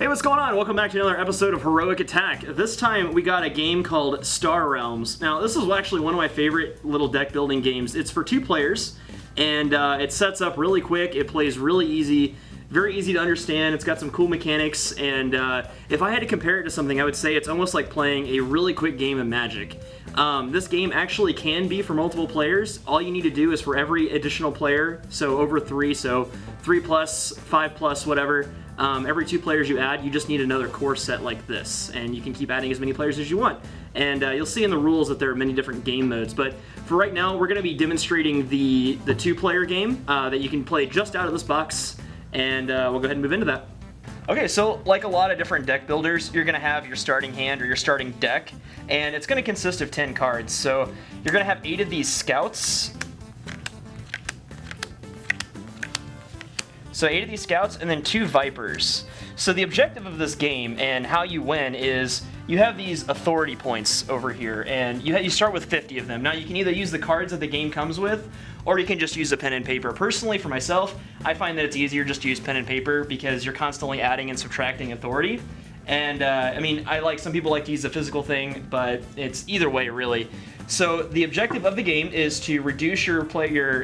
what's going on? Welcome back to another episode of Heroic Attack. This time we got a game called Star Realms. Now this is actually one of my favorite little deck building games. It's for 2 players and it sets up really quick. It plays really easy, very easy to understand. It's got some cool mechanics, and if I had to compare it to something, I would say it's almost like playing a really quick game of Magic. This game actually can be for multiple players. All you need to do is for every additional player, so over 3, so 3 plus, 5 plus, whatever, every 2 players you add, you just need another core set like this, and you can keep adding as many players as you want. And you'll see in the rules that there are many different game modes, but for right now, we're going to be demonstrating the 2-player game that you can play just out of this box, and we'll go ahead and move into that. Okay, so like a lot of different deck builders, you're going to have your starting hand or your starting deck, and it's going to consist of 10 cards. So you're going to have 8 of these scouts. So 8 of these scouts, and then 2 vipers. So the objective of this game and how you win is you have these authority points over here, and you start with 50 of them. Now you can either use the cards that the game comes with, or you can just use a pen and paper. Personally, for myself, I find that it's easier just to use pen and paper because you're constantly adding and subtracting authority. And I mean, some people like to use the physical thing, but it's either way, really. So the objective of the game is to reduce your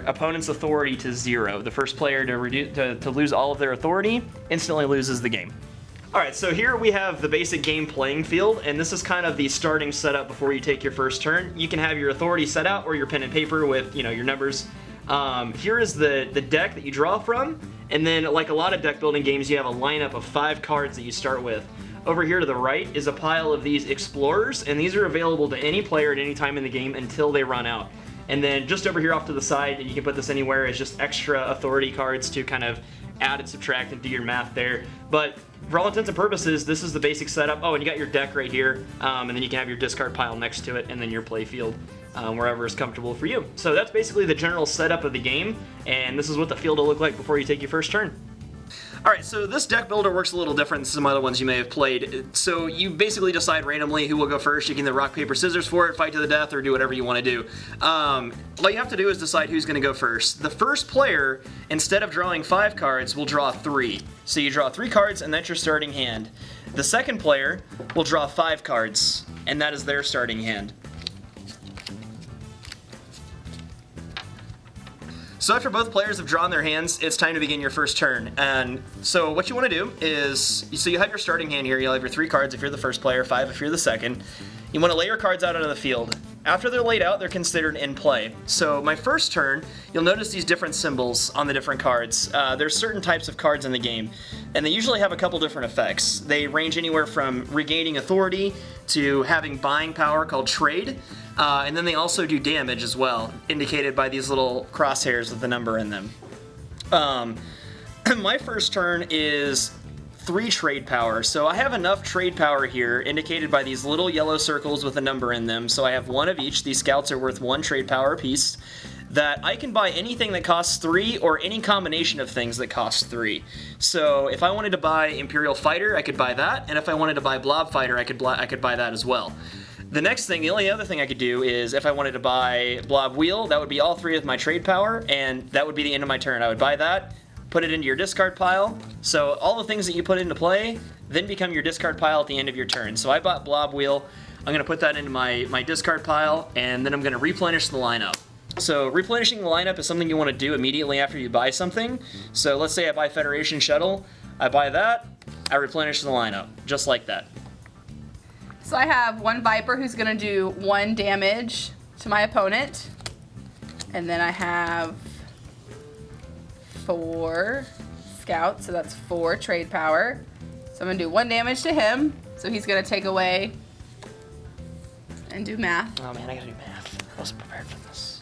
opponent's authority to 0. The first player to lose all of their authority instantly loses the game. Alright, so here we have the basic game playing field, and this is kind of the starting setup before you take your first turn. You can have your authority set out or your pen and paper with, your numbers. Here is the deck that you draw from, and then like a lot of deck building games, you have a lineup of 5 cards that you start with. Over here to the right is a pile of these explorers, and these are available to any player at any time in the game until they run out. And then just over here off to the side, and you can put this anywhere, is just extra authority cards to kind of add and subtract and do your math there. But for all intents and purposes, this is the basic setup. Oh, and you got your deck right here, and then you can have your discard pile next to it, and then your play field wherever is comfortable for you. So that's basically the general setup of the game, and this is what the field will look like before you take your first turn. Alright, so this deck builder works a little different than some other ones you may have played. So you basically decide randomly who will go first. You can either rock, paper, scissors for it, fight to the death, or do whatever you want to do. All you have to do is decide who's going to go first. The first player, instead of drawing 5 cards, will draw 3. So you draw 3 cards, and that's your starting hand. The second player will draw 5 cards, and that is their starting hand. So after both players have drawn their hands, it's time to begin your first turn. And so what you want to do is, so you have your starting hand here, you'll have your 3 cards if you're the first player, 5 if you're the second. You want to lay your cards out onto the field. After they're laid out, they're considered in play. So my first turn, you'll notice these different symbols on the different cards. There's certain types of cards in the game, and they usually have a couple different effects. They range anywhere from regaining authority to having buying power called trade. And then they also do damage as well, indicated by these little crosshairs with the number in them. My first turn is 3 trade power, so I have enough trade power here, indicated by these little yellow circles with a number in them. So I have 1 of each. These scouts are worth 1 trade power apiece. That I can buy anything that costs 3 or any combination of things that costs 3. So if I wanted to buy Imperial Fighter, I could buy that, and if I wanted to buy Blob Fighter, I could buy that as well. The next thing, the only other thing I could do is if I wanted to buy Blob Wheel, that would be all 3 of my trade power, and that would be the end of my turn. I would buy that, put it into your discard pile. So all the things that you put into play then become your discard pile at the end of your turn. So I bought Blob Wheel. I'm going to put that into my discard pile, and then I'm going to replenish the lineup. So replenishing the lineup is something you want to do immediately after you buy something. So let's say I buy Federation Shuttle. I buy that. I replenish the lineup, just like that. So I have 1 Viper who's going to do 1 damage to my opponent. And then I have 4 Scouts, so that's 4 trade power. So I'm going to do 1 damage to him. So he's going to take away and do math. Oh man, I gotta do math. I wasn't prepared for this.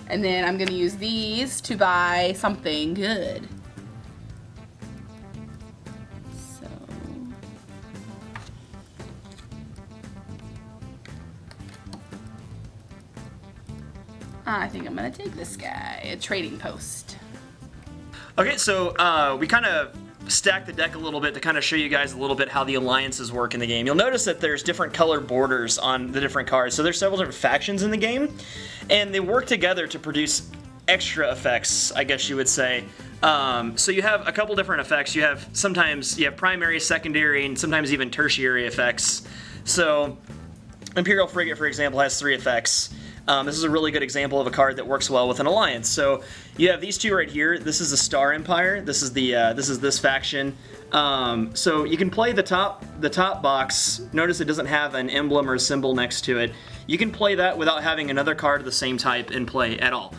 And then I'm going to use these to buy something good. I think I'm gonna take this guy, a trading post. Okay, so we kind of stack the deck a little bit to kind of show you guys a little bit how the alliances work in the game. You'll notice that there's different color borders on the different cards, so there's several different factions in the game, and they work together to produce extra effects, I guess you would say. So you have a couple different effects. Sometimes you have primary, secondary, and sometimes even tertiary effects. So Imperial Frigate, for example, has 3 effects. This is a really good example of a card that works well with an alliance. So you have these 2 right here. This is the Star Empire. This is this faction. So you can play the top box. Notice it doesn't have an emblem or a symbol next to it. You can play that without having another card of the same type in play at all.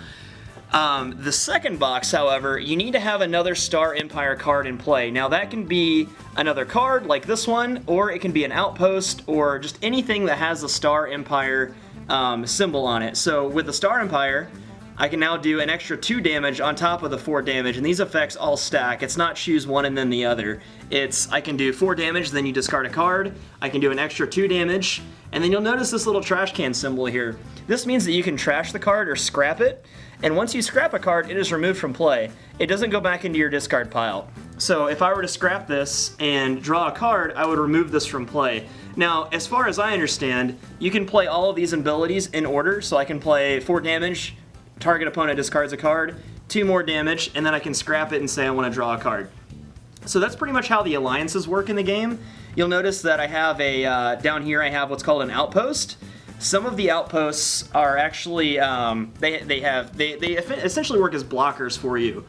The second box, however, you need to have another Star Empire card in play. Now that can be another card like this one, or it can be an outpost, or just anything that has the Star Empire symbol on it. So with the Star Empire, I can now do an extra 2 damage on top of the 4 damage, and these effects all stack. It's not choose one and then the other. I can do 4 damage, then you discard a card. I can do an extra 2 damage, and then you'll notice this little trash can symbol here. This means that you can trash the card or scrap it, and once you scrap a card, it is removed from play. It doesn't go back into your discard pile. So if I were to scrap this and draw a card, I would remove this from play. Now, as far as I understand, you can play all of these abilities in order, so I can play 4 damage, target opponent discards a card, 2 more damage, and then I can scrap it and say I want to draw a card. So that's pretty much how the alliances work in the game. You'll notice that I have down here I have what's called an outpost. Some of the outposts are actually, they essentially work as blockers for you.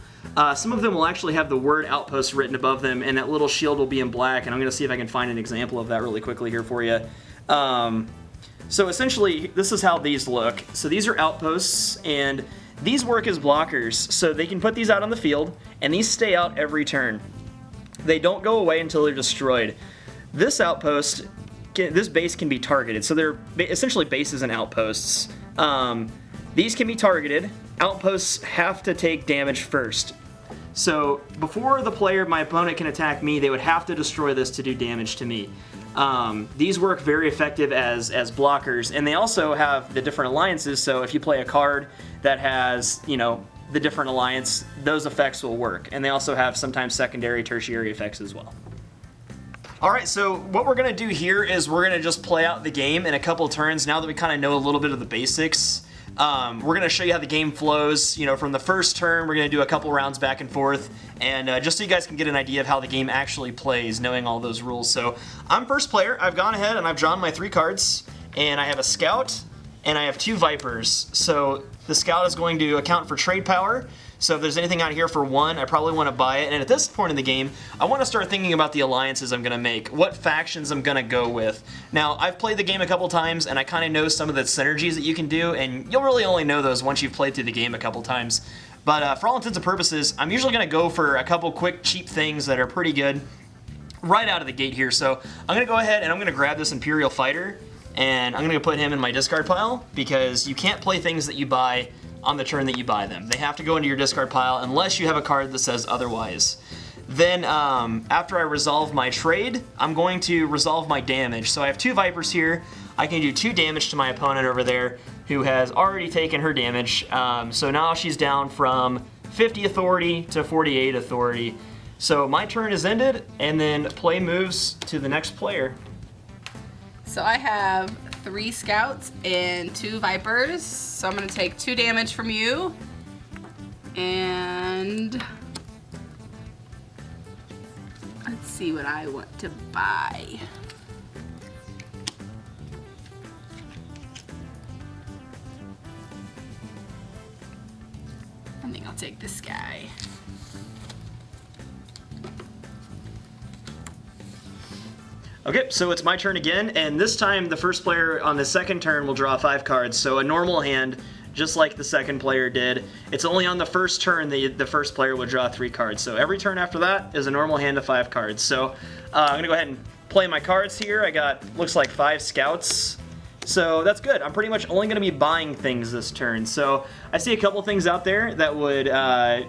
Some of them will actually have the word outpost written above them, and that little shield will be in black, and I'm going to see if I can find an example of that really quickly here for you. So essentially, this is how these look. So these are outposts, and these work as blockers, so they can put these out on the field, and these stay out every turn. They don't go away until they're destroyed. This outpost, this base can be targeted, so they're essentially bases and outposts. These can be targeted. Outposts have to take damage first. So before my opponent can attack me, they would have to destroy this to do damage to me. These work very effective as blockers, and they also have the different alliances, so if you play a card that has, the different alliance, those effects will work. And they also have sometimes secondary, tertiary effects as well. Alright, so what we're going to do here is we're going to just play out the game in a couple turns now that we kind of know a little bit of the basics. We're going to show you how the game flows. From the first turn, we're going to do a couple rounds back and forth, and just so you guys can get an idea of how the game actually plays, knowing all those rules. So I'm first player. I've gone ahead and I've drawn my 3 cards, and I have a Scout, and I have 2 Vipers. So the Scout is going to account for trade power. So if there's anything out here for 1, I probably want to buy it. And at this point in the game, I want to start thinking about the alliances I'm going to make, what factions I'm going to go with. Now, I've played the game a couple times, and I kind of know some of the synergies that you can do, and you'll really only know those once you've played through the game a couple times. But for all intents and purposes, I'm usually going to go for a couple quick, cheap things that are pretty good right out of the gate here. So I'm going to go ahead and I'm going to grab this Imperial Fighter, and I'm going to put him in my discard pile, because you can't play things that you buy on the turn that you buy them. They have to go into your discard pile unless you have a card that says otherwise. Then after I resolve my trade, I'm going to resolve my damage. So I have 2 Vipers here. I can do 2 damage to my opponent over there, who has already taken her damage. So now she's down from 50 authority to 48 authority. So my turn is ended, and then play moves to the next player. So I have 3 Scouts and 2 Vipers. So I'm going to take 2 damage from you. And let's see what I want to buy. I think I'll take this guy. Okay, so it's my turn again, and this time the first player on the second turn will draw 5 cards. So a normal hand, just like the second player did. It's only on the first turn that the first player will draw 3 cards. So every turn after that is a normal hand of 5 cards. So I'm going to go ahead and play my cards here. I got, looks like 5 Scouts. So that's good. I'm pretty much only going to be buying things this turn. So I see a couple things out there that would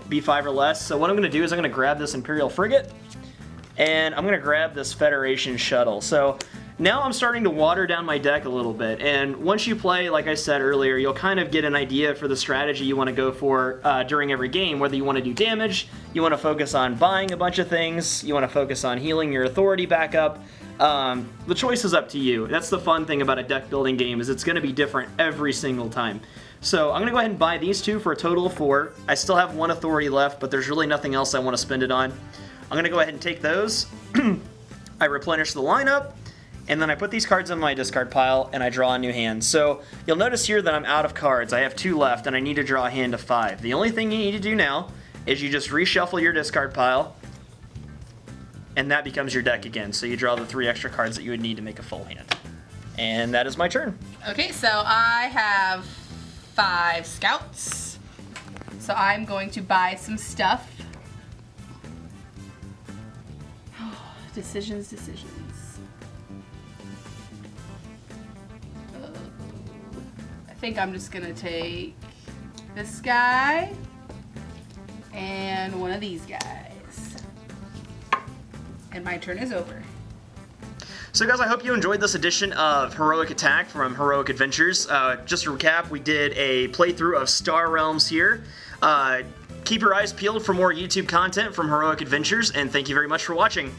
be 5 or less. So what I'm going to do is I'm going to grab this Imperial Frigate, and I'm going to grab this Federation Shuttle. So now I'm starting to water down my deck a little bit, and once you play, like I said earlier, you'll kind of get an idea for the strategy you want to go for during every game, whether you want to do damage, you want to focus on buying a bunch of things, you want to focus on healing your authority back up. The choice is up to you. That's the fun thing about a deck building game, is it's going to be different every single time. So I'm gonna go ahead and buy these two for a total of 4. I still have 1 authority left, but there's really nothing else I want to spend it on. I'm gonna go ahead and take those. I replenish the lineup, and then I put these cards in my discard pile, and I draw a new hand. So you'll notice here that I'm out of cards. I have 2 left, and I need to draw a hand of 5. The only thing you need to do now is you just reshuffle your discard pile, and that becomes your deck again. So you draw the 3 extra cards that you would need to make a full hand. And that is my turn. Okay, so I have 5 scouts. So I'm going to buy some stuff. Decisions. I think I'm just gonna take this guy and one of these guys. And my turn is over. So guys, I hope you enjoyed this edition of Heroic Attack from Heroic Adventures. Just to recap, we did a playthrough of Star Realms here. Keep your eyes peeled for more YouTube content from Heroic Adventures, and thank you very much for watching.